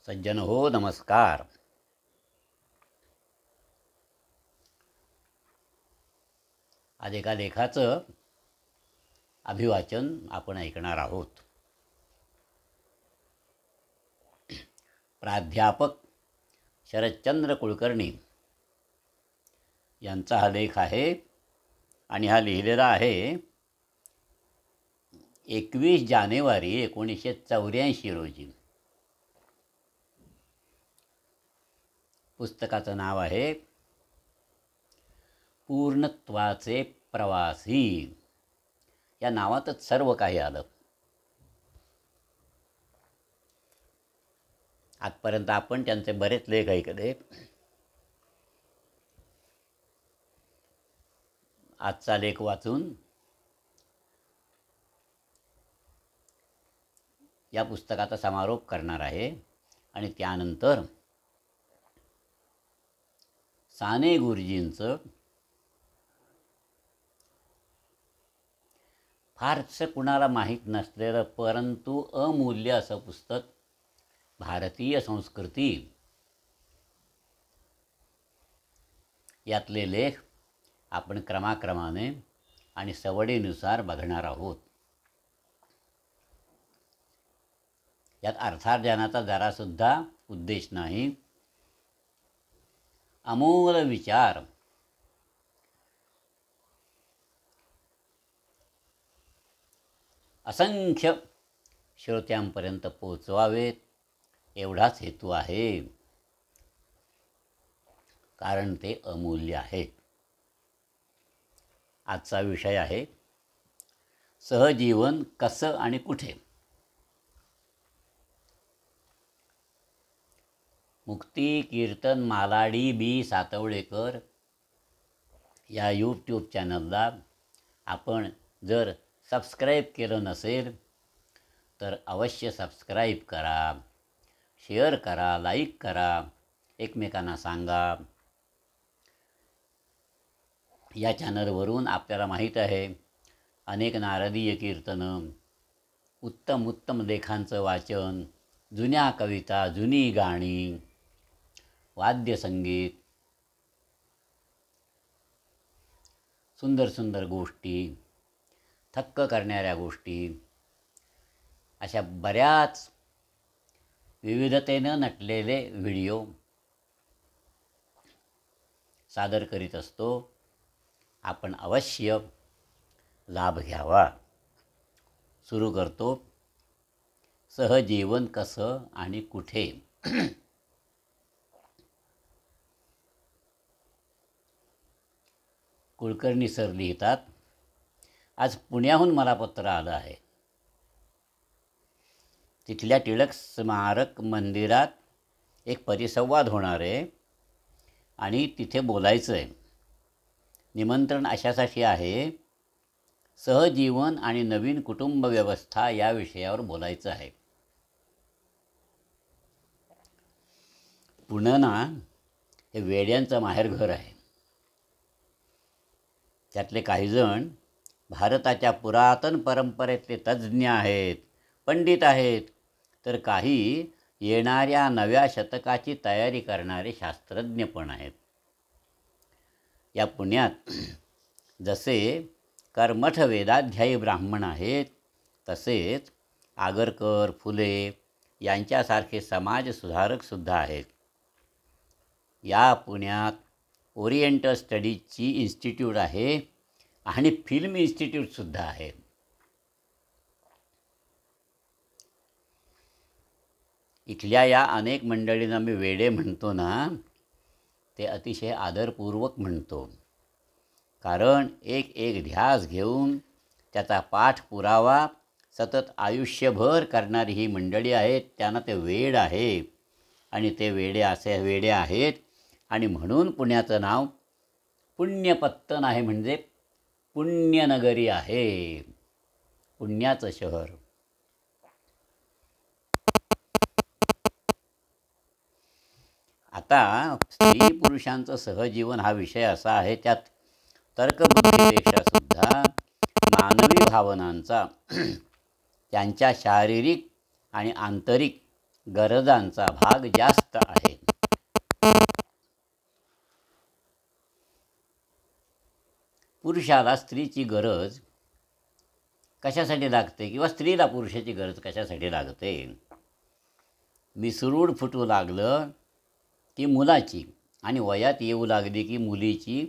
सज्जन हो, नमस्कार. आज एका लेखाचं अभिवाचन आपण ऐकणार आहोत. प्राध्यापक शरदचंद्र कुलकर्णी यांचा हा लेख आहे आणि हा लिहिलेला आहे 21 जानेवारी 1984 रोजी. पुस्तकाचं नाव आहे पूर्णत्वाचे प्रवासी. या नावातच सर्व काही आलं. आजपर्यंत आपण त्यांचे बरेच लेख ऐकले. आजचा लेख वाचून या पुस्तकाचा समारोप करणार आहे आणि त्यानंतर साने गुरुजींचं फारसं कुणाला माहीत नसलेलं परंतु अमूल्य असं पुस्तक भारतीय संस्कृती यातले लेख आपण क्रमाक्रमाने आणि सवडीनुसार बघणार आहोत. यात अर्थार्जनाचा जरासुद्धा उद्देश नाही. अमोल विचार असंख्य श्रोत्यांपर्यंत पोचवावेत एवढाच हेतू आहे, कारण ते अमूल्य आहे. आजचा विषय आहे सहजीवन कसं आणि कुठे. मुक्ती कीर्तन मालाडी बी सातवळेकर या यूट्यूब चॅनलला आपण जर सबस्क्राईब केलं नसेल तर अवश्य सबस्क्राईब करा, शेअर करा, लाईक करा, एकमेकांना सांगा. या चॅनलवरून आपल्याला माहीत आहे अनेक नारदीय कीर्तनं, उत्तम उत्तम लेखांचं वाचन, जुन्या कविता, जुनी गाणी, वाद्यसंगीत, सुंदर सुंदर गोष्टी, थक्क करणाऱ्या गोष्टी, अशा बऱ्याच विविधतेनं नटलेले व्हिडिओ सादर करीत असतो. आपण अवश्य लाभ घ्यावा. सुरू करतो सहजीवन कसं आणि कुठे. कुलकर्णी सर लिहितात, आज पुण्याहून मला पत्र आलं आहे. तिथल्या टिळक स्मारक मंदिरात एक परिसंवाद होणार आहे आणि तिथे बोलायचं आहे. निमंत्रण अशासाठी आहे, सहजीवन आणि नवीन कुटुंब व्यवस्था या विषयावर बोलायचं आहे. पुणे ना हे वेड्यांचं माहेरघर आहे. त्यातले काही जण भारताच्या पुरातन परंपरेतले तज्ज्ञ आहेत, पंडित आहेत, तर काही येणाऱ्या नव्या शतकाची तयारी करणारे शास्त्रज्ञ पण आहेत. या पुण्यात जसे कर्मठ वेदाध्यायी ब्राह्मण आहेत, तसेच आगरकर, फुले यांच्यासारखे समाजसुधारकसुद्धा आहेत. या पुण्यात ओरिएंटल स्टडीजची इन्स्टिट्यूट आहे आणि फिल्म इन्स्टिट्यूटसुद्धा आहे. इथल्या या अनेक मंडळींना मी वेडे म्हणतो ना, ते अतिशय आदरपूर्वक म्हणतो. कारण एक एक ध्यास घेऊन त्याचा पाठपुरावा सतत आयुष्यभर करणारी ही मंडळी आहेत. त्यांना ते वेड आहे आणि ते वेडे आहेत आणि म्हणून पुण्याचं नाव पुण्यपत्तन आहे, म्हणजे पुण्यनगरी आहे, पुण्याचं शहर. आता स्त्री पुरुषांचं सहजीवन हा विषय असा आहे, त्यात तर्कबुद्धीपेक्षा सुद्धा मानवी भावनांचा, त्यांच्या शारीरिक आणि आंतरिक गरजांचा भाग जास्त आहे. पुरुषाला स्त्रीची गरज कशासाठी लागते किंवा स्त्रीला पुरुषाची गरज कशासाठी लागते? मिसरूड फुटू लागलं की मुलाची आणि वयात येऊ लागली की मुलीची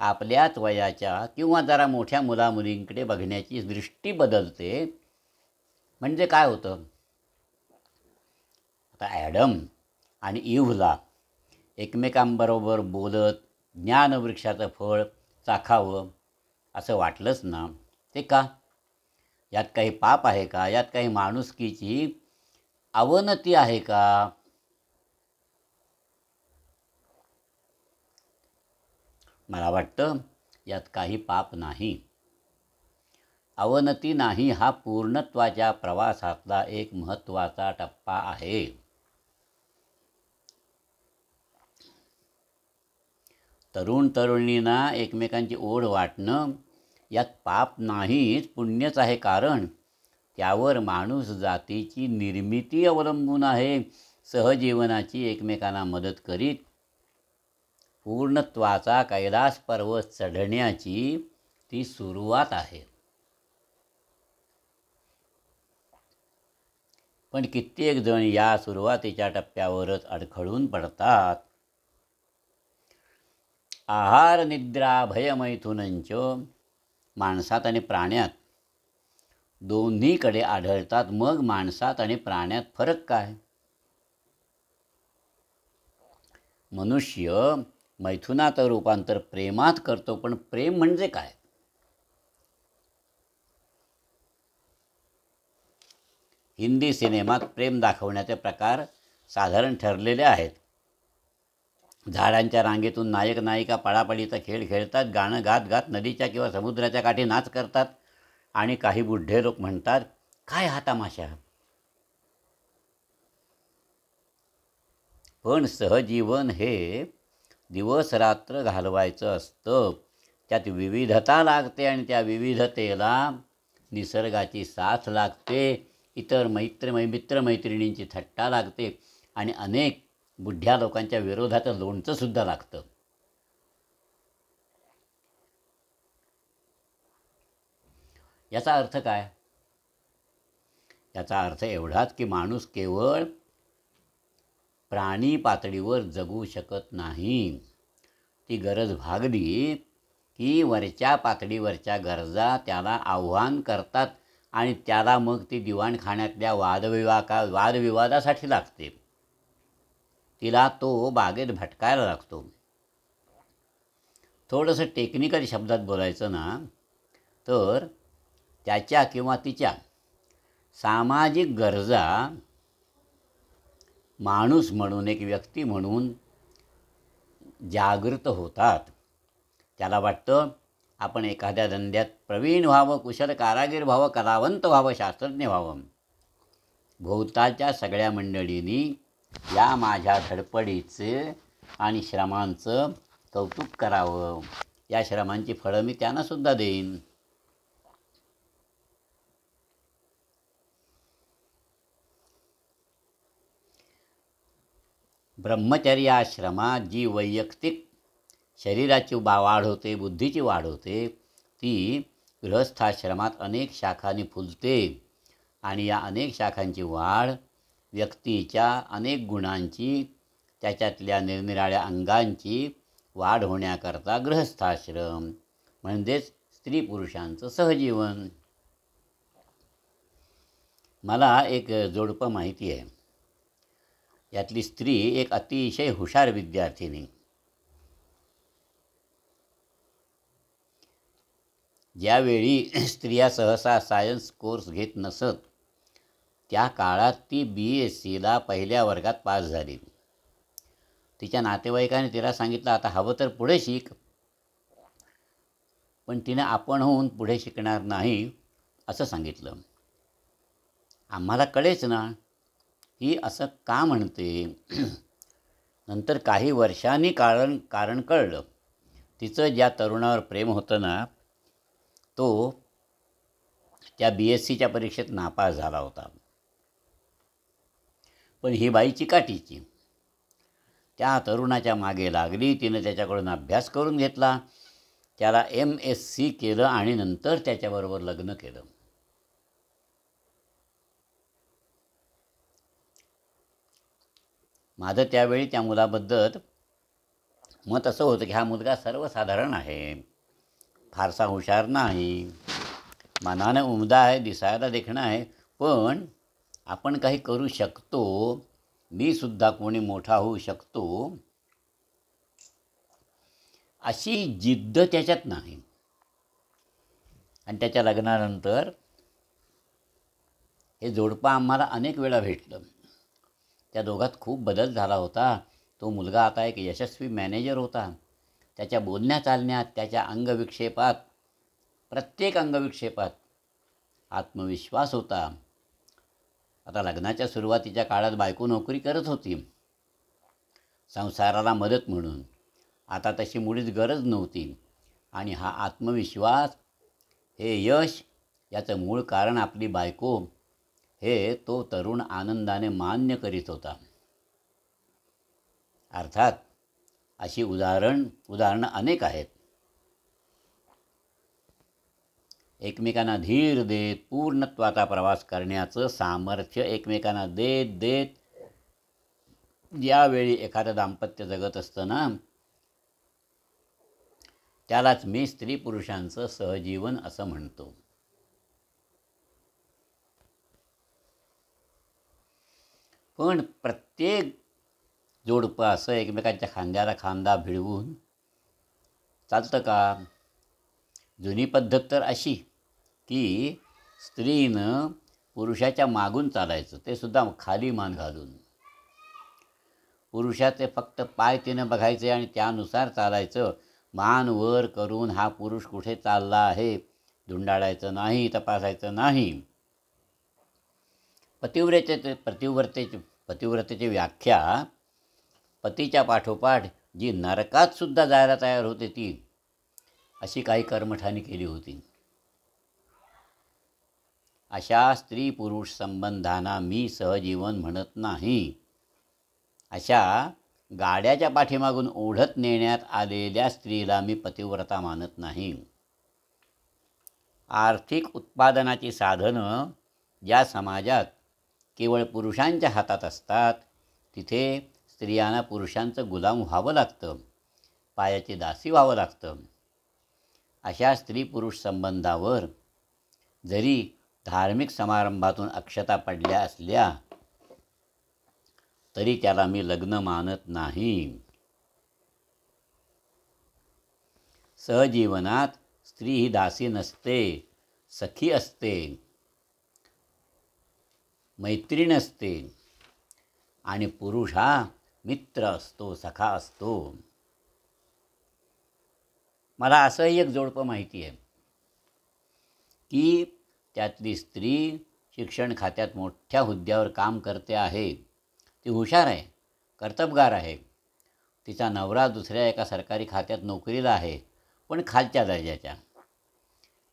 आपल्याच वयाच्या किंवा जरा मोठ्या मुलामुलींकडे बघण्याची दृष्टी बदलते. म्हणजे काय होतं? आता ॲडम आणि इव्हला एकमेकांबरोबर बोलत ज्ञानवृक्षाचं फळ चाखावं असं वाटलंच ना? ते का? यात काही पाप आहे का? यात काही माणुसकीची अवनती आहे का? मला वाटतं यात काही पाप नाही, अवनती नाही. हा पूर्णत्वाच्या प्रवासातला एक महत्त्वाचा टप्पा आहे. तरुण तरुणींना एकमेकांची ओढ वाटणं यात पाप नाहीच, पुण्यच आहे. कारण त्यावर माणूस जातीची निर्मिती अवलंबून आहे. सहजीवनाची एकमेकांना मदत करीत पूर्णत्वाचा कैलास पर्वत चढण्याची ती सुरुवात आहे. पण कित्येक जण या सुरुवातीच्या टप्प्यावरच अडखळून पडतात. आहार निद्रा भयमैथुनंच माणसात आणि प्राण्यात दोन्हीकडे आढळतात. मग माणसात आणि प्राण्यात फरक काय? मनुष्य मैथुनाचं रूपांतर प्रेमात करतो. पण प्रेम म्हणजे काय? हिंदी सिनेमात प्रेम दाखवण्याचे प्रकार साधारण ठरलेले आहेत. झाडांच्या रांगेतून नायक नायिका पळापळीचा खेळ खेळतात, गाणं गात गात नदीच्या किंवा समुद्राच्या काठी नाच करतात आणि काही बुड्ढे लोक म्हणतात, काय हा तमाशा? पण सहजीवन हे दिवस रात्र घालवायचं असतं. त्यात विविधता लागते आणि त्या विविधतेला निसर्गाची साथ लागते. इतर मित्रमैत्रिणींची थट्टा लागते आणि अनेक बुढ्ढ्या लोकांच्या विरोधाचं लोणचंसुद्धा लागतं. याचा अर्थ काय? याचा अर्थ एवढाच की माणूस केवळ प्राणी पातळीवर जगू शकत नाही. ती गरज भागली की वरच्या पातळीवरच्या गरजा त्याला आव्हान करतात आणि त्याला मग ती दिवाणखाण्यातल्या वादविवादासाठी लागते. तिला तो बागेत भटकायला लागतो. थोडंसं टेक्निकल शब्दात बोलायचं ना तर त्याच्या किंवा तिच्या सामाजिक गरजा माणूस म्हणून, एक व्यक्ती म्हणून जागृत होतात. त्याला वाटतं आपण एखाद्या धंद्यात प्रवीण व्हावं, कुशल कारागीर व्हावं, कलावंत व्हावं, शास्त्रज्ञ व्हावं. भोवतालच्या सगळ्या मंडळींनी या माझ्या धडपडीचे आणि श्रमांचं कौतुक करावं. या श्रमांची फळं मी त्यांनासुद्धा देईन. ब्रह्मचर्याश्रमात जी वैयक्तिक शरीराची वाढ होते, बुद्धीची वाढ होते, ती गृहस्थाश्रमात अनेक शाखांनी फुलते आणि या अनेक शाखांची वाढ व्यक्तीच्या अनेक गुणांची, त्याच्यातल्या निरनिराळ्या अंगांची वाढ होण्याकरता गृहस्थाश्रम म्हणजेच स्त्री पुरुषांचं सहजीवन. मला एक जोडपं माहिती आहे. यातली स्त्री एक अतिशय हुशार विद्यार्थिनी. ज्यावेळी स्त्रिया सहसा सायन्स कोर्स घेत नसत त्या काळात ती BScला पहिल्या वर्गात पास झाली. तिच्या नातेवाईकाने तिला सांगितलं, आता हवं तर पुढे शिक. पण तिने आपण होऊन पुढे शिकणार नाही असं सांगितलं. आम्हाला कळेच ना ही असं का म्हणते. नंतर काही वर्षांनी कारण कळलं. तिचं ज्या तरुणावर प्रेम होतं ना तो त्या BScच्या परीक्षेत नापास झाला होता. पण ही बाई चिकाटीची. त्या तरुणाच्या मागे लागली. तिनं त्याच्याकडून अभ्यास करून घेतला, त्याला MSc केलं आणि नंतर त्याच्याबरोबर लग्न केलं. माझं त्यावेळी त्या मुलाबद्दल मत असं होतं की हा मुलगा सर्वसाधारण आहे, फारसा हुशार नाही, मनानं उमदा आहे, दिसायला देखणं आहे, पण आपण काही करू शकतो, मी सुद्धा कोणी मोठा होऊ शकतो, अशी जिद्द त्याच्यात नाही. आणि त्याच्या लग्नानंतर हे जोडपं आम्हाला अनेक वेळा भेटलं. त्या दोघात खूप बदल झाला होता. तो मुलगा आता एक यशस्वी मॅनेजर होता. त्याच्या बोलण्या चालण्यात, त्याच्या अंगविक्षेपात, प्रत्येक अंगविक्षेपात आत्मविश्वास होता. आता लग्नाच्या सुरुवातीच्या काळात बायको नोकरी करत होती संसाराला मदत म्हणून. आता तशी मुळीच गरज नव्हती. आणि हा आत्मविश्वास, हे यश, याचं मूळ कारण आपली बायको हे तो तरुण आनंदाने मान्य करीत होता. अर्थात अशी उदाहरणं अनेक आहेत. एकमेकांना धीर देत पूर्णत्वाचा प्रवास करण्याचं सामर्थ्य एकमेकांना देत देत ज्यावेळी एखादं दाम्पत्य जगत असतं ना, त्यालाच मी स्त्री पुरुषांचं सहजीवन असं म्हणतो. पण प्रत्येक जोडपं असं एकमेकांच्या खांद्याला खांदा भिडवून चालतं का? जुनी पद्धत तर अशी की स्त्रीनं पुरुषाच्या मागून चालायचं, ते सुद्धा खाली मान घालून. पुरुषाचे फक्त पाय तिनं बघायचे आणि त्यानुसार चालायचं. मान वर करून हा पुरुष कुठे चालला आहे धुंडाळायचं नाही, तपासायचं नाही. पतिव्रतेची व्याख्या पतीच्या पाठोपाठ जी नरकात सुद्धा जायला तयार होते ती अशी काही कर्मठानी केली होती. अशा स्त्री पुरुष संबंधांना मी सहजीवन म्हणत नाही. अशा गाड्याच्या पाठीमागून ओढत नेण्यात आलेल्या स्त्रीला मी पतिव्रता मानत नाही. आर्थिक उत्पादनाची साधनं ज्या समाजात केवळ पुरुषांच्या हातात असतात, तिथे स्त्रियांना पुरुषांचं गुलाम व्हावं लागतं, पायाची दासी व्हावं लागतं. अशा स्त्री पुरुष संबंधावर जरी धार्मिक समारंभातून अक्षता पडल्या असल्या तरी त्याला मी लग्न मानत नाही. सहजीवनात स्त्री ही दासी नसते, सखी असते, मैत्रीण असते आणि पुरुष हा मित्र असतो, सखा असतो. मला असंही एक जोडपं माहिती आहे की त्यातली स्त्री शिक्षण खात्यात मोठ्या हुद्द्यावर काम करते आहे. ती हुशार आहे, कर्तबगार आहे. तिचा नवरा दुसऱ्या एका सरकारी खात्यात नोकरीला आहे, पण खालच्या दर्जाच्या.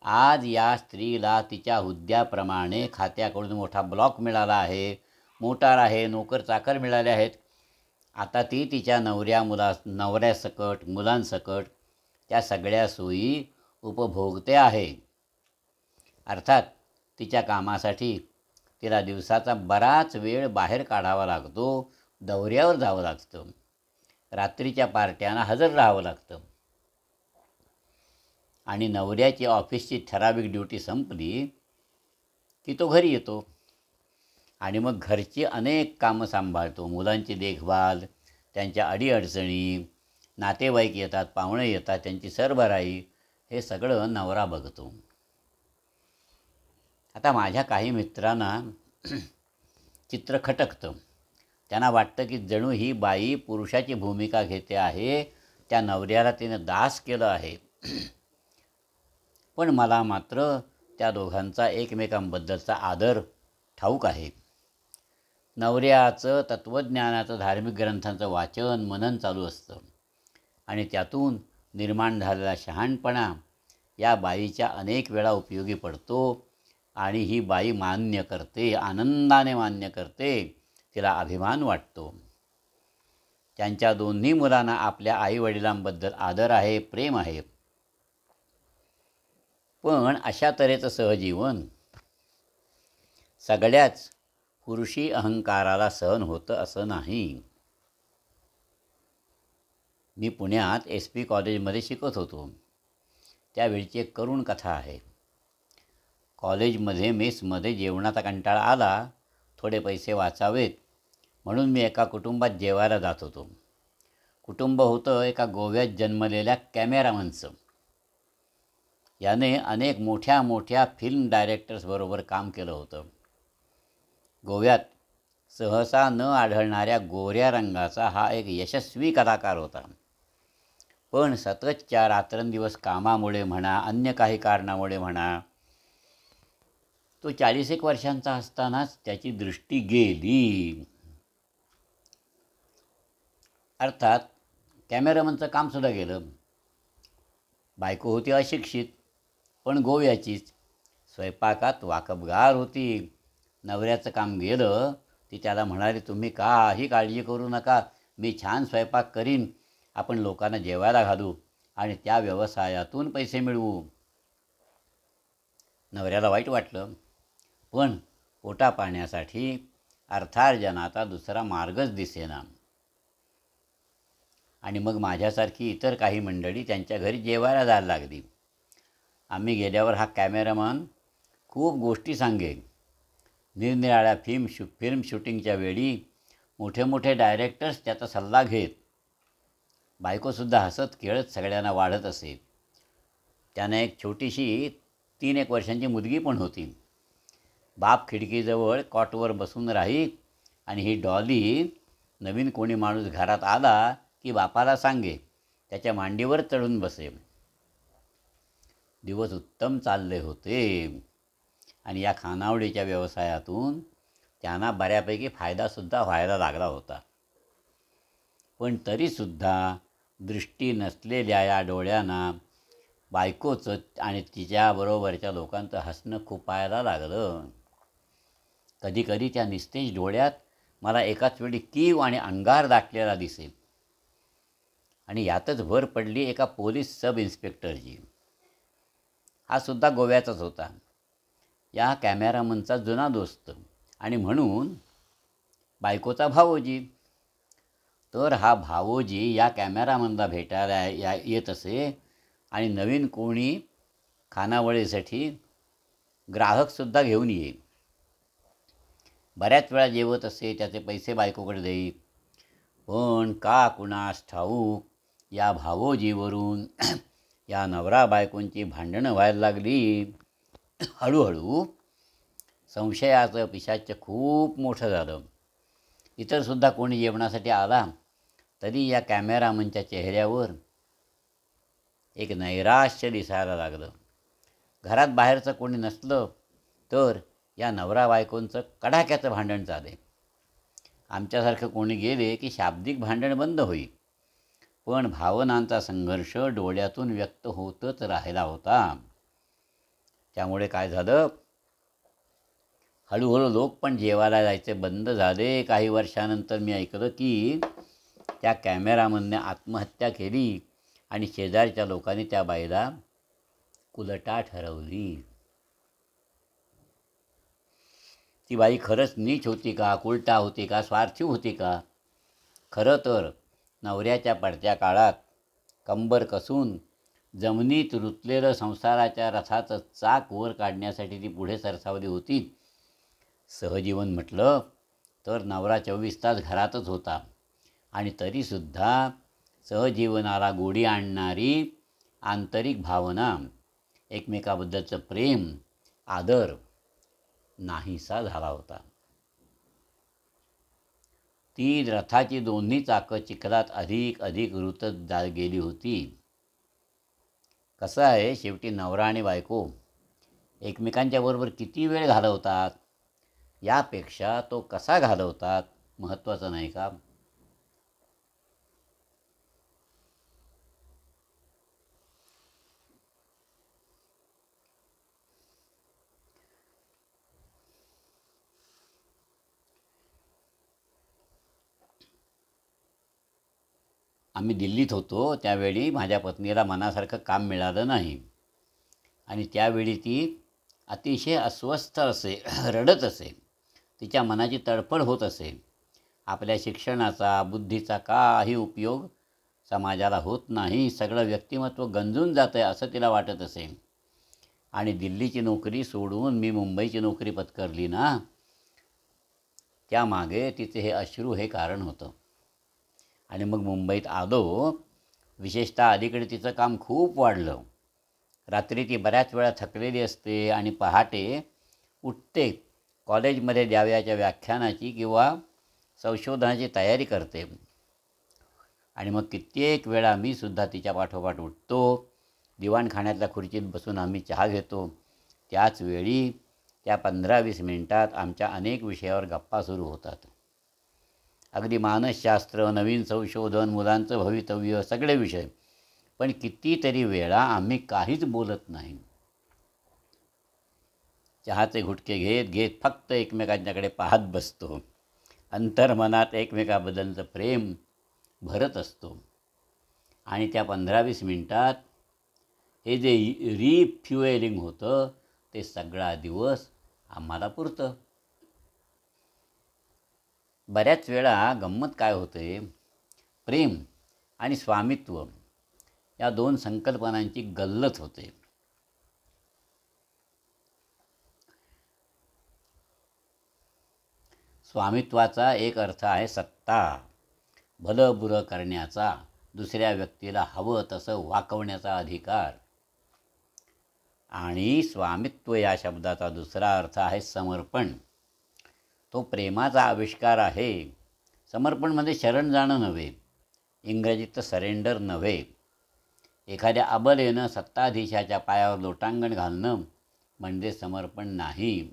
आज या स्त्रीला तिच्या हुद्द्याप्रमाणे खात्याकडून मोठा ब्लॉक मिळाला आहे, मोटार आहे, नोकर चाकर मिळाले आहेत. आता ती तिच्या नवऱ्यासकट, मुलांसकट त्या सगळ्या सोयी उपभोगते आहे. अर्थात तिच्या कामासाठी तिला दिवसाचा बराच वेळ बाहेर काढावा लागतो, दौऱ्यावर जावं लागतं, रात्रीच्या पार्ट्यांना हजर राहावं लागतं. आणि नवऱ्याची ऑफिसची ठराविक ड्युटी संपली की तो घरी येतो आणि मग घरची अनेक कामं सांभाळतो. मुलांची देखभाल, त्यांच्या अडीअडचणी, नातेवाईक येतात, पाहुणे येतात, त्यांची सरभराई, हे सगळं नवरा बघतो. आता माझ्या काही मित्रांना चित्र खटकतं. त्यांना वाटतं की जणू ही बाई पुरुषाची भूमिका घेते आहे, त्या नवऱ्याला तिनं दास केलं आहे. पण मला मात्र त्या दोघांचा एकमेकांबद्दलचा आदर ठाऊक आहे. नवऱ्याचं तत्त्वज्ञानाचं, धार्मिक ग्रंथांचं वाचन मनन चालू असतं आणि त्यातून निर्माण झालेला शहाणपणा या बाईच्या अनेक वेळा उपयोगी पडतो आणि ही बाई मान्य करते, आनंदाने मान्य करते. तिला अभिमान वाटतो. त्यांच्या दोन्ही मुलांना आपल्या आईवडिलांबद्दल आदर आहे, प्रेम आहे. पण अशा तऱ्हेचं सहजीवन सगळ्याच पुरुषी अहंकाराला सहन होतं असं नाही. मी पुण्यात SP कॉलेजमध्ये शिकत होतो. त्यावेळची एक करुण कथा आहे. कॉलेजमध्ये मेसमध्ये जेवणाचा कंटाळा आला. थोडे पैसे वाचावेत म्हणून मी एका कुटुंबात जेवायला जात होतो. कुटुंब होतं एका गोव्यात जन्मलेल्या कॅमेरामनचं. याने अनेक मोठ्या मोठ्या फिल्म डायरेक्टर्सबरोबर काम केलं होतं. गोव्यात सहसा न आढळणाऱ्या गोऱ्या रंगाचा हा एक यशस्वी कलाकार होता. पण सततच्या रात्रंदिवस कामामुळे म्हणा, अन्य काही कारणामुळे म्हणा, तो 40 वर्षांचा असतानाच त्याची दृष्टी गेली. अर्थात कॅमेरामनचं कामसुद्धा गेलं. बायको होती अशिक्षित, पण गोव्याचीच. स्वयंपाकात वाकबगार होती. नवऱ्याचं काम गेलं ती त्याला म्हणाली, तुम्ही काही काळजी करू नका, मी छान स्वयंपाक करीन, आपण लोकांना जेवायला घालू आणि त्या व्यवसायातून पैसे मिळवू. नवऱ्याला वाईट वाटलं, पण पोटा पाण्यासाठी अर्थार्जनाचा दुसरा मार्गच दिसेना. आणि मग माझ्यासारखी इतर काही मंडळी त्यांच्या घरी जेवायला जायला लागली. आम्ही गेल्यावर हा कॅमेरामन खूप गोष्टी सांगे. निरनिराळ्या फिल्म शूटिंगच्या वेळी मोठे मोठे डायरेक्टर्स त्याचा सल्ला घेत. बायकोसुद्धा हसत खेळत सगळ्यांना वाढत असे. त्यानं एक छोटीशी 3-1 वर्षांची मुलगी पण होती. बाप खिडकीजवळ कॉटवर बसून राहीत आणि ही डॉली नवीन कोणी माणूस घरात आला की बापाला सांगे, त्याच्या मांडीवर चढून बसे. दिवस उत्तम चालले होते आणि या खानावळीच्या व्यवसायातून त्यांना बऱ्यापैकी फायदासुद्धा व्हायला लागला होता. पण तरीसुद्धा दृष्टी नसलेल्या या डोळ्यांना बायकोचं आणि तिच्याबरोबरच्या लोकांचं हसणं खुपायला लागलं. कधीकधी त्या निस्तेज डोळ्यात मला एकाच वेळी कीव आणि अंगार दाटलेला दिसे. आणि यातच भर पडली एका पोलीस सब इन्स्पेक्टरची. हा सुद्धा गोव्याचाच होता. या कॅमेरामनचा जुना दोस्त आणि म्हणून बायकोचा भावोजी. तर हा भावोजी या कॅमेरामनला भेटायला येत असे आणि नवीन कोणी खानावळीसाठी ग्राहकसुद्धा घेऊन येईल. बऱ्याच वेळा जेवत असे, त्याचे पैसे बायकोकडे देईत. पण का कुणास ठाऊक या भावोजीवरून या नवरा बायकोंची भांडणं व्हायला लागली. हळूहळू संशयाचं पिशाच्य खूप मोठं झालं. इतरसुद्धा कोणी जेवणासाठी आला तरी या कॅमेरामनच्या चेहऱ्यावर एक नैराश्य दिसायला लागलं. घरात बाहेरचं कोणी नसलं तर या नवरा बायकोंचं कडाक्याचं भांडण चाले. आमच्यासारखं कोणी गेले की शाब्दिक भांडण बंद होईल, पण भावनांचा संघर्ष डोळ्यातून व्यक्त होतच राहिला होता. त्यामुळे काय झालं, हळूहळू लोक पण जेवायला जायचे बंद झाले. काही वर्षानंतर मी ऐकलं की त्या कॅमेरामनने आत्महत्या केली आणि शेजारच्या लोकांनी त्या बाईला कुलटा ठरवली. ती बाई खरंच नीच होती का, कुलटा होती का, स्वार्थी होती का? खरं तर नवऱ्याच्या पडत्या काळात कंबर कसून जमिनीत रुतलेलं संसाराच्या रथाचं चाक वर काढण्यासाठी ती पुढे सरसावली होती. सहजीवन म्हटलं तर नवरा 24 तास घरातच होता आणि तरीसुद्धा सहजीवनाला गोडी आणणारी आंतरिक भावना, एकमेकाबद्दलचं प्रेम, आदर नाहीसा झाला होता. ती रथाची दोन्ही चाकं चिखलात अधिक अधिक रुतत गेली होती. कसं आहे, शेवटी नवरा आणि बायको एकमेकांच्या बरोबर किती वेळ घालवतात यापेक्षा तो कसा घालवतात महत्त्वाचं नाही का? आम्ही दिल्लीत होतो त्यावेळी माझ्या पत्नीला मनासारखं काम मिळालं नाही आणि त्यावेळी ती अतिशय अस्वस्थ असे, रडत असे. तिच्या मनाची तडफड होत असे. आपल्या शिक्षणाचा, बुद्धीचा काही उपयोग समाजाला होत नाही, सगळं व्यक्तिमत्व गंजून जातं आहे असं तिला वाटत असे. आणि दिल्लीची नोकरी सोडून मी मुंबईची नोकरी पत्करली ना, त्यामागे तिचे हे अश्रू हे कारण होतं. आणि मग मुंबईत आलो. विशेषतः अलीकडे तिचं काम खूप वाढलं. रात्री ती बऱ्याच वेळा थकलेली असते आणि पहाटे उठते, कॉलेजमध्ये द्यावयाच्या व्याख्यानाची किंवा संशोधनाची तयारी करते. आणि मग कित्येक वेळा मी सुद्धा तिच्या पाठोपाठ उठतो. दिवाणखाण्यातल्या खुर्चीत बसून आम्ही चहा घेतो. त्याच वेळी त्या 15-20 मिनिटात आमच्या अनेक विषयावर गप्पा सुरू होतात. अगदी मानसशास्त्र, नवीन संशोधन, मुलांचं भवितव्य, सगळे विषय. पण कितीतरी वेळा आम्ही काहीच बोलत नाही. चहाचे घुटके घेत घेत फक्त एकमेकांच्याकडे पाहत बसतो. अंतर्मनात एकमेकाबद्दलचं प्रेम भरत असतो. आणि त्या 15-20 मिनिटात हे जे रिफ्युएलिंग होतं ते सगळा दिवस आम्हाला पुरतं. बऱ्याच वेळा गंमत काय होते, प्रेम आणि स्वामित्व या दोन संकल्पनांची गल्लत होते. स्वामित्वाचा एक अर्थ आहे सत्ता, भलं बुरं करण्याचा, दुसऱ्या व्यक्तीला हवं तसं वाकवण्याचा अधिकार. आणि स्वामित्व या शब्दाचा दुसरा अर्थ आहे समर्पण. तो प्रेमाचा आविष्कार आहे. समर्पण म्हणजे शरण जाणं नव्हे, इंग्रजीत सरेंडर नव्हे. एखाद्या अबलेनं सत्ताधीशाच्या पायावर लोटांगण घालणं म्हणजे समर्पण नाही.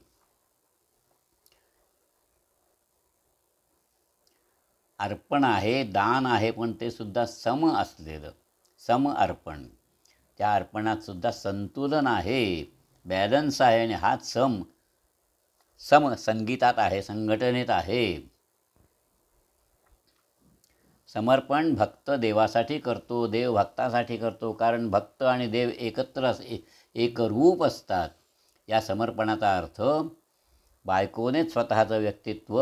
अर्पण आहे, दान आहे, पण ते सुद्धा सम असलेलं, सम अर्पण. त्या अर्पणात सुद्धा संतुलन आहे, बॅलन्स आहे. आणि हाच सम संगीतात आहे, संघटनेत आहे. समर्पण भक्त देवासाठी करतो, देव भक्तासाठी करतो, कारण भक्त आणि देव एकत्र एकरूप असतात. या समर्पणाचा अर्थ बायकोनेच स्वतःचं व्यक्तित्व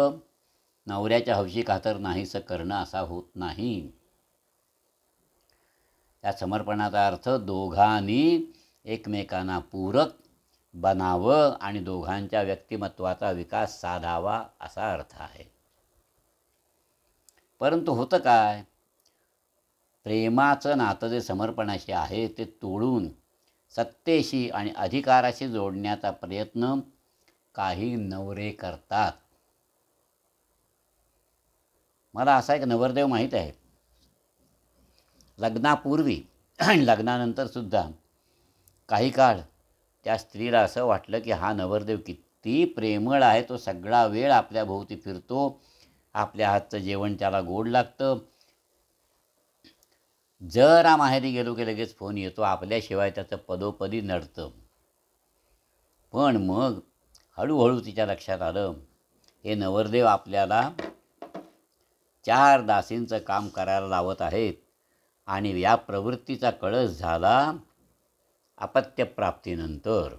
नवऱ्याच्या हौशी खातर नाहीसं करणं असा होत नाही. या समर्पणाचा अर्थ दोघांनी एकमेकांना पूरक बनावं आणि दोघांच्या व्यक्तिमत्वाचा विकास साधावा असा अर्थ आहे. परंतु होतं काय, प्रेमाचं नातं जे समर्पणाशी आहे ते तोडून सत्तेशी आणि अधिकाराशी जोडण्याचा प्रयत्न काही नवरे करतात. मला असा एक नवरदेव माहीत आहे. लग्नापूर्वी आणि लग्नानंतरसुद्धा काही काळ त्या स्त्रीला असं वाटलं की हा नवरदेव किती प्रेमळ आहे. तो सगळा वेळ आपल्या भोवती फिरतो, आपल्या हातचं जेवण त्याला गोड लागतं. जरा माहेरी गेलो की लगेच फोन येतो, आपल्याशिवाय त्याचं पदोपदी नडतं. पण मग हळूहळू तिच्या लक्षात आलं, हे नवरदेव आपल्याला 4 दासींचं काम करायला लावत आहेत. आणि या प्रवृत्तीचा कळस झाला अपत्यप्राप्तीनंतर.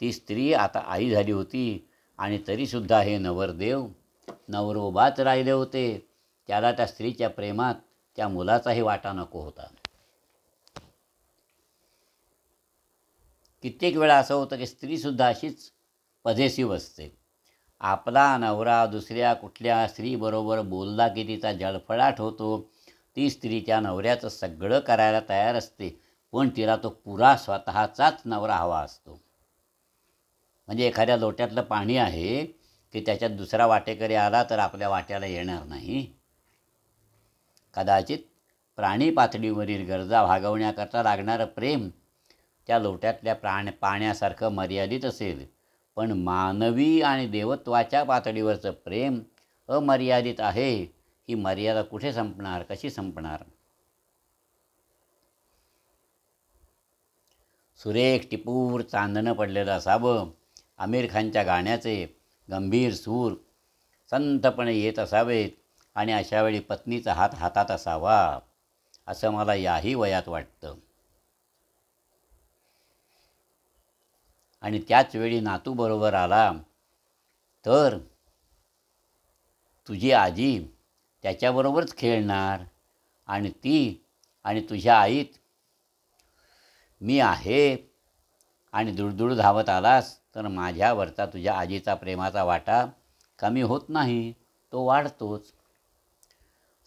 ती स्त्री आता आई झाली होती आणि तरीसुद्धा हे नवरदेव नवरोबाच राहिले होते. त्याला त्या स्त्रीच्या प्रेमात त्या मुलाचाही वाटा नको होता. कित्येक वेळा असं होतं की स्त्रीसुद्धा अशीच पझेसिव्ह असते. आपला नवरा दुसऱ्या कुठल्या स्त्रीबरोबर बोलला की तिचा जळफळाट होतो. ती स्त्री त्या नवऱ्याचं सगळं करायला तयार असते, पण तिला तो पुरा स्वतःचाच नवरा हवा असतो. म्हणजे एखाद्या लोट्यातलं पाणी आहे की त्याच्यात दुसरा वाटेकरी आला तर आपल्या वाट्याला येणार नाही. कदाचित प्राणी पातळीवरील गरजा भागवण्याकरता लागणारं प्रेम त्या लोट्यातल्या पाण्यासारखं मर्यादित असेल, पण मानवी आणि देवत्वाच्या पातळीवरचं प्रेम अमर्यादित आहे. ही मर्यादा कुठे संपणार, कशी संपणार? सुरेख टिपूर चांदणं पडलेलं असावं, आमिर खानच्या गाण्याचे गंभीर सूर संतपणे येत असावेत आणि अशा वेळी पत्नीचा हात हातात असावा असं मला याही वयात वाटतं. आणि त्याच वेळी नातू बरोबर आला तर तुझी आजी त्याच्याबरोबरच खेळणार आणि ती आणि तुझ्या आईत मी आहे आणि दुळदुळ धावत आलास तर माझ्यावरचा तुझ्या आजीचा प्रेमाचा वाटा कमी होत नाही, तो वाढतोच.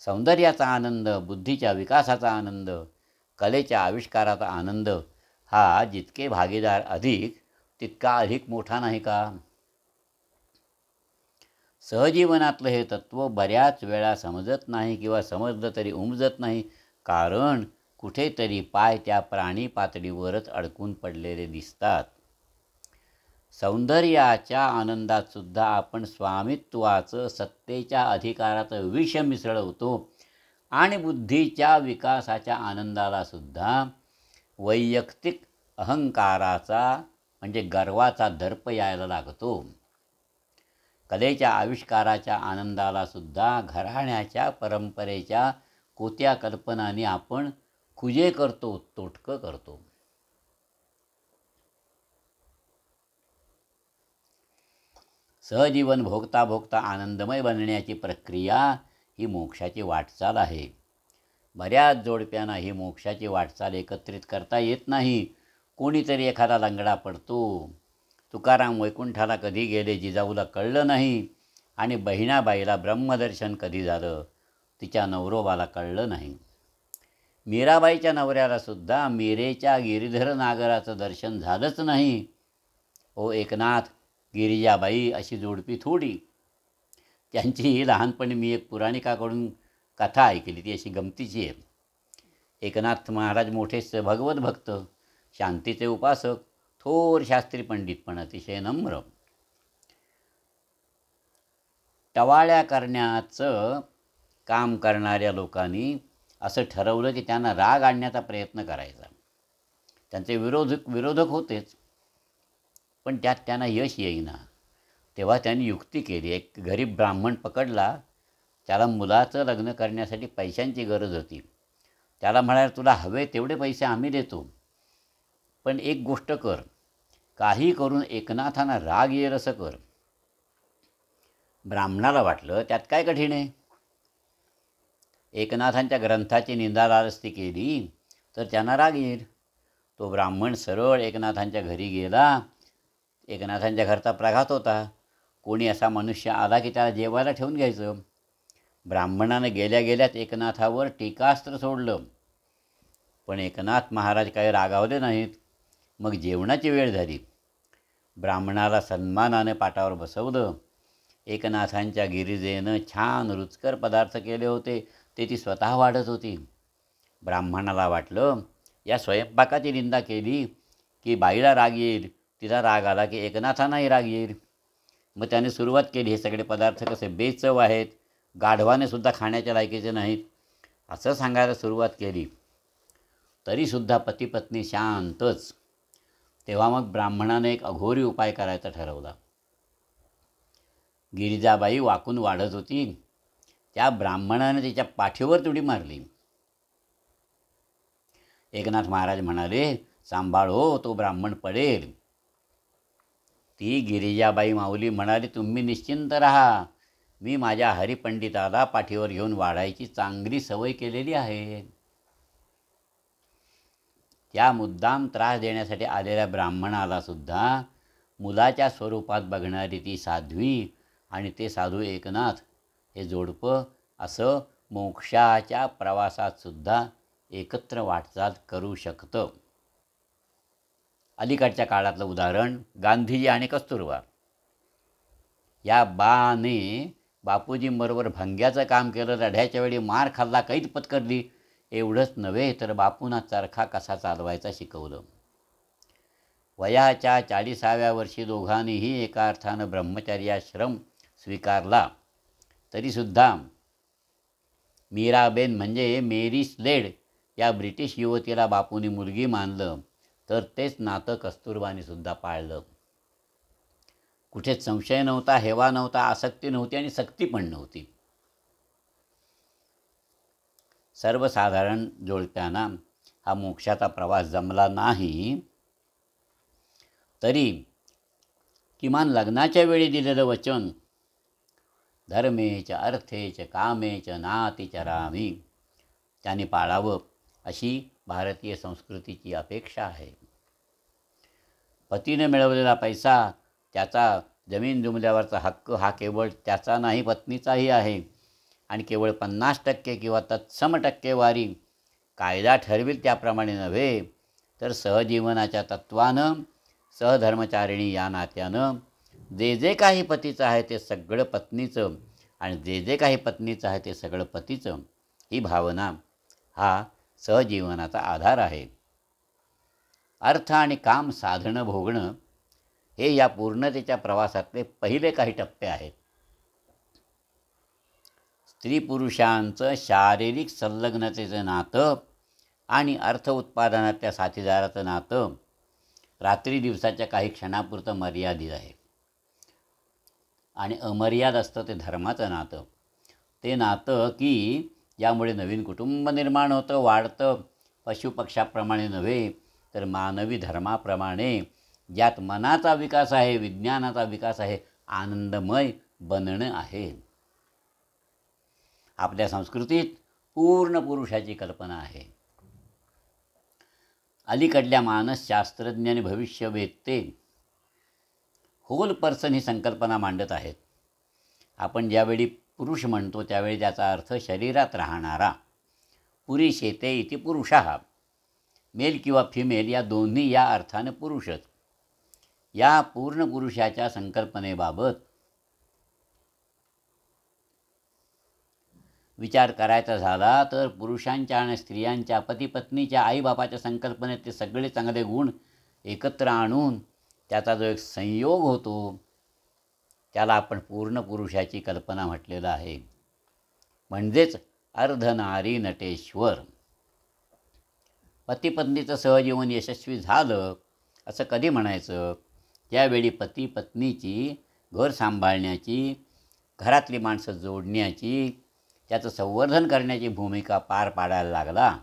सौंदर्याचा आनंद, बुद्धीच्या विकासाचा आनंद, कलेच्या आविष्काराचा आनंद हा जितके भागीदार अधिक तितका अधिक मोठा नाही का? सहजीवनातलं हे तत्त्व बऱ्याच वेळा समजत नाही किंवा समजलं तरी उमजत नाही, कारण कुठेतरी पाय त्या प्राणी पातळीवरच अडकून पडलेले दिसतात. सौंदर्याच्या आनंदातसुद्धा आपण स्वामित्वाचं, सत्तेच्या अधिकाराचं विष मिसळवतो आणि बुद्धीच्या विकासाच्या आनंदालासुद्धा वैयक्तिक अहंकाराचा म्हणजे गर्वाचा दर्प यायला लागतो. कलेच्या आविष्काराच्या आनंदालासुद्धा घराण्याच्या परंपरेच्या कोत्या कल्पनांनी आपण खुजे करतो, तोटकं करतो. सहजीवन भोगता भोगता आनंदमय बनण्याची प्रक्रिया ही मोक्षाची वाटचाल आहे. बऱ्याच जोडप्यांना ही मोक्षाची वाटचाल एकत्रित करता येत नाही. कोणीतरी एखादा लंगडा पडतो. तुकाराम वैकुंठाला कधी गेले जिजाऊला कळलं नाही आणि बहिणाबाईला ब्रह्मदर्शन कधी झालं तिच्या नवरोबाला कळलं नाही. मीराबाईच्या नवऱ्यालासुद्धा मीरेच्या गिरीधर नागराचं दर्शन झालंच नाही. ओ एकनाथ, गिरिजाबाई अशी जोडपी थोडी. त्यांचीही लहानपणी मी एक पुराणिकाकडून कथा ऐकली, ती अशी गमतीची आहे. एकनाथ महाराज मोठे भगवत भक्त, शांतीचे उपासक, थोर शास्त्री पंडित, पण अतिशय नम्र. टवाळ्या करण्याचं काम करणाऱ्या लोकांनी असं ठरवलं की त्यांना राग आणण्याचा प्रयत्न करायचा. त्यांचे विरोधक होतेच, पण त्यात त्यांना यश येईना. तेव्हा त्यांनी युक्ती केली. एक गरीब ब्राह्मण पकडला. त्याला मुलाचं लग्न करण्यासाठी पैशांची गरज होती. त्याला म्हणाले, तुला हवे तेवढे पैसे आम्ही देतो, पण एक गोष्ट कर, काही करून एकनाथांना राग येईल असं कर. ब्राह्मणाला वाटलं त्यात काय कठीण आहे. एकनाथांच्या ग्रंथाची निंदालारस्ती केली तर त्यांना राग येईल. तो ब्राह्मण सरळ एकनाथांच्या घरी गेला. एकनाथांच्या घरचा प्रघात होता. कोणी असा मनुष्य आला की त्याला जेवायला ठेवून घ्यायचं. ब्राह्मणानं गेल्या गेल्याच एकनाथावर टीकास्त्र सोडलं, पण एकनाथ महाराज काही रागावले नाहीत. मग जेवणाची वेळ झाली. ब्राह्मणाला सन्मानाने पाटावर बसवलं. एकनाथांच्या गिरिजेनं छान रुचकर पदार्थ केले होते, ते ती स्वतः वाढत होती. ब्राह्मणाला वाटलं या स्वयंपाकाची निंदा केली की बाईला राग येईल, तिला राग आला की एकनाथांनाही राग येईल. मग त्याने सुरुवात केली, हे सगळे पदार्थ कसे बेचव आहेत, गाढवाने सुद्धा खाण्याच्या लायकीचे नाहीत असं सांगायला सुरुवात केली. तरीसुद्धा पती पत्नी शांतच. तेव्हा मग ब्राह्मणाने एक अघोरी उपाय करायचा ठरवला. गिरिजाबाई वाकून वाढत होती. त्या ब्राह्मणाने तिच्या पाठीवर तुडी मारली. एकनाथ महाराज म्हणाले, सांभाळ हो, तो ब्राह्मण पडेल. ती गिरिजाबाई माऊली म्हणाली, तुम्ही निश्चिंत राहा, मी माझ्या हरिपंडिताला पाठीवर घेऊन वाढायची चांगली सवय केलेली आहे. त्या मुद्दाम त्रास देण्यासाठी आलेल्या ब्राह्मणाला सुद्धा मुलाच्या स्वरूपात बघणारी ती साध्वी आणि ते साधू एकनाथ हे जोडपं असं मोक्षाच्या प्रवासात सुद्धा एकत्र वाटचाल करू शकतं. अलीकडच्या काळातलं उदाहरण गांधीजी आणि कस्तुरबा. या बाने बापूजींबरोबर भंग्याचं काम केलं, लढ्याच्या वेळी मार खाल्ला, कैद पत्करली. एवढंच नव्हे तर बापूंना चरखा कसा चालवायचा शिकवलं. वयाच्या 40व्या वर्षी दोघांनीही एका अर्थानं ब्रह्मचर्याश्रम स्वीकारला. तरीसुद्धा मीराबेन म्हणजे मेरी स्लेड या ब्रिटिश युवतीला बापूंनी मुलगी मानलं, तर तेच नातं कस्तुरबाने सुद्धा पाळलं. कुठेच संशय नव्हता, हेवा नव्हता, आसक्ती नव्हती आणि सक्ती पण नव्हती. सर्वसाधारण जोडप्यांना हा मोक्षाचा प्रवास जमला नाही तरी किमान लग्नाच्या वेळी दिलेलं वचन धर्मेच अर्थेच कामेच नातिचरामी त्याने पाळावं अशी भारतीय संस्कृतीची अपेक्षा आहे. पतीने मिळवलेला पैसा, त्याचा जमीन जुमल्यावरचा हक्क हा केवळ त्याचा नाही पत्नीचाही आहे आणि केवळ 50% किंवा तत्सम टक्केवारी कायदा ठरविल त्याप्रमाणे नव्हे तर सहजीवनाच्या तत्त्वानं, सहधर्मचारिणी या नात्यानं जे जे काही पतीचं आहे ते सगळं पत्नीचं आणि जे जे काही पत्नीचं आहे ते सगळं पतीचं, ही भावना हा सहजीवनाचा आधार आहे. अर्थ आणि काम साधणं भोगणं हे या पूर्णतेच्या प्रवासातले पहिले काही टप्पे आहेत. स्त्री पुरुषांचं शारीरिक संलग्नतेचं नातं आणि अर्थ उत्पादनातल्या साथीदाराचं नातं रात्री दिवसाच्या काही क्षणापुरतं मर्यादित आहे आणि अमर्याद असतं ते धर्माचं नातं. ते नातं की यामुळे नवीन कुटुंब निर्माण होतं, वाढतं, पशुपक्षाप्रमाणे नव्हे तर मानवी धर्माप्रमाणे ज्यात मनाचा विकास आहे, विज्ञानाचा विकास आहे, आनंदमय बनणं आहे. आपल्या संस्कृतीत पूर्ण पुरुषाची कल्पना आहे. अलीकडल्या मानसशास्त्रज्ञ आणि भविष्यवेत्ते होल पर्सन ही संकल्पना मांडत आहेत. आपण ज्यावेळी पुरुष म्हणतो त्यावेळी त्याचा अर्थ शरीरात राहणारा. पुरीशेते इति पुरुषः, मेल किंवा फिमेल या दोन्ही या अर्थानं पुरुषच. या पूर्ण पुरुषाच्या संकल्पनेबाबत विचार करायचा झाला तर पुरुषांच्या आणि स्त्रियांच्या, पतीपत्नीच्या, आईबापाच्या संकल्पनेत ते सगळे चांगले गुण एकत्र आणून त्याचा जो एक संयोग होतो त्याला आपण पूर्ण पुरुषाची कल्पना म्हटलेलं आहे. म्हणजेच अर्धनारी नटेश्वर. पतीपत्नीचं सहजीवन यशस्वी झालं असं कधी म्हणायचं? त्यावेळी पती पत्नीची घर सांभाळण्याची, घरातली माणसं जोडण्याची, त्याचं संवर्धन करण्याची भूमिका पार पाडायला लागला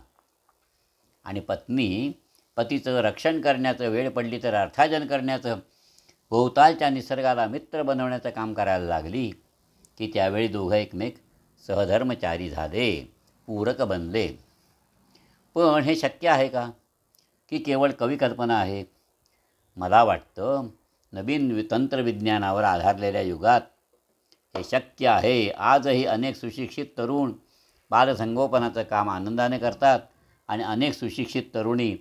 आणि पत्नी पतीचं रक्षण करण्याचं, वेळ पडली तर अर्थार्जन करण्याचं, भोवतालच्या निसर्गाला मित्र बनवण्याचं काम करायला लागली की त्यावेळी दोघं एकमेक सहधर्मचारी झाले, पूरक बनले. पण हे शक्य आहे का की केवळ कविकल्पना आहे? मला वाटतं नवीन तंत्रविज्ञानावर आधारलेल्या युगात हे शक्य आहे. आजही अनेक सुशिक्षित तरुण बालसंगोपनाचं काम आनंदाने करतात आणि अनेक सुशिक्षित तरुणी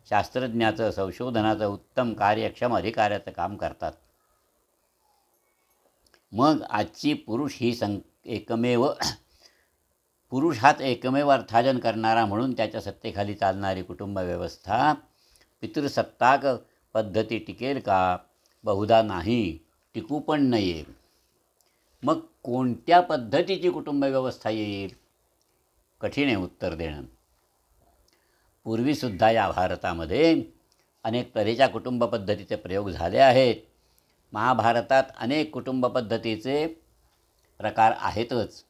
शास्त्रज्ञाचं, संशोधनाचं उत्तम कार्यक्षम अधिकाऱ्याचं काम करतात. मग आजची पुरुष हाच एकमेव अर्थार्जन करणारा म्हणून त्याच्या सत्तेखाली चालणारी कुटुंब व्यवस्था, पितृसत्ताक पद्धती टिकेल का? बहुधा नाही, टिकू पण नये. मग कोणत्या पद्धतीची कुटुंब व्यवस्था येईल? कठीण आहे उत्तर देणं. पूर्वीसुद्धा या भारतामध्ये अनेक तऱ्हेच्या कुटुंब पद्धतीचे प्रयोग झाले आहेत. महाभारतात अनेक कुटुंब पद्धतीचे प्रकार आहेतच.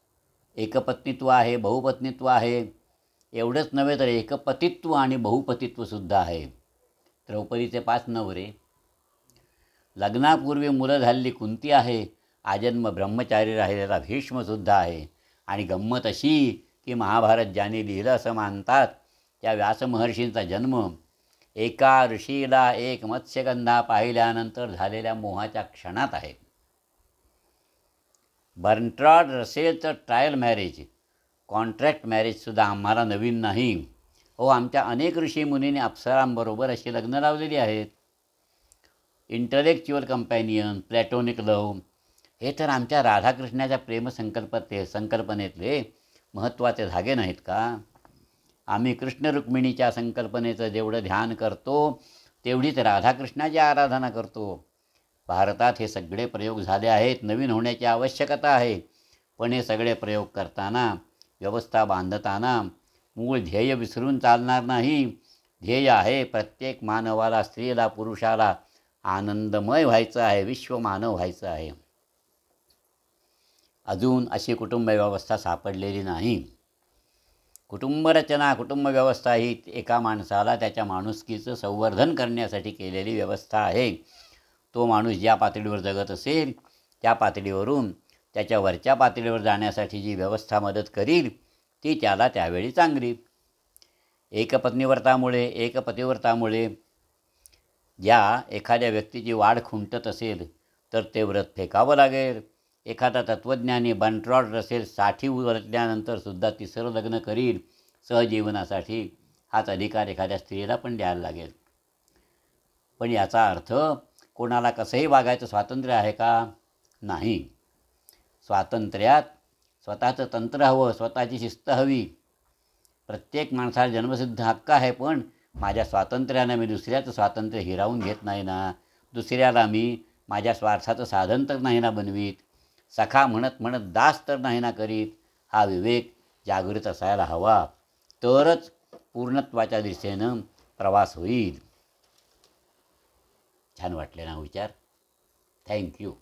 एकपत्नीत्व आहे, बहुपत्नीत्व आहे. एवढंच नव्हे तर एकपतित्व आणि बहुपतित्वसुद्धा आहे. द्रौपदीचे 5 नवरे. लग्नापूर्वी मुलं झालेली कुंती आहे. आजन्म ब्रह्मचारी राहिलेला भीष्मसुद्धा आहे. आणि गंमत अशी की महाभारत ज्याने लिहिलं असं मानतात त्या व्यासमहर्षींचा जन्म एका ऋषीला एक मत्स्यगंधा पाहिल्यानंतर झालेल्या मोहाच्या क्षणात आहे. बर्ट्रांड रसेलचं ट्रायल मॅरेज, कॉन्ट्रॅक्ट मॅरेजसुद्धा आम्हाला नवीन नाही. आमच्या अनेक ऋषीमुनींनी अप्सरांबरोबर अशी लग्न लावलेली आहेत. इंटलेक्च्युअल कंपॅनियन, प्लॅटोनिक लव्ह हे तर आमच्या राधाकृष्णाच्या संकल्पनेतले महत्त्वाचे धागे नाहीत का? आम्ही कृष्ण रुक्मिणीच्या संकल्पनेचं जेवढं ध्यान करतो तेवढीच राधाकृष्णाची आराधना करतो. भारतात हे सगळे प्रयोग झाले आहेत. नवीन होण्याची आवश्यकता आहे. पण हे सगळे प्रयोग करताना, व्यवस्था बांधताना मूळ ध्येय विसरून चालणार नाही. ध्येय आहे प्रत्येक मानवाला, स्त्रीला, पुरुषाला आनंदमय व्हायचं आहे, विश्वमानव व्हायचं आहे. अजून अशी कुटुंब व्यवस्था सापडलेली नाही. कुटुंबरचना कुटुंबव्यवस्था ही एका माणसाला त्याच्या माणुसकीचं संवर्धन करण्यासाठी केलेली व्यवस्था आहे. तो माणूस ज्या पातळीवर जगत असेल त्या पातळीवरून त्याच्या वरच्या पातळीवर जाण्यासाठी जी व्यवस्था मदत करील ती त्याला त्यावेळी चांगली. एकपतिव्रतामुळे ज्या एखाद्या व्यक्तीची वाढ खुंटत असेल तर ते व्रत फेकावं लागेल. एखादा तत्त्वज्ञानी बंट्रॉट असेल 60 वर्षानंतरसुद्धा तिसरं लग्न करील सहजीवनासाठी, हाच अधिकार एखाद्या स्त्रीला पण द्यायला लागेल. पण याचा अर्थ कोणाला कसंही वागायचं स्वातंत्र्य आहे का? नाही. स्वातंत्र्यात स्वतःचं तंत्र हवं, स्वतःची शिस्त हवी. प्रत्येक माणसाला जन्मसिद्ध हक्क आहे, पण माझ्या स्वातंत्र्यानं मी दुसऱ्याचं स्वातंत्र्य हिरावून घेत नाही ना. दुसऱ्याला मी माझ्या स्वार्थाचं साधन तर नाही ना बनवीत. सखा म्हणत म्हणत दास तर नाही ना करीत. हा विवेक जागृत असायला हवा, तरच पूर्णत्वाच्या दिशेनं प्रवास होईल. छान वाटले ना विचार? थँक्यू.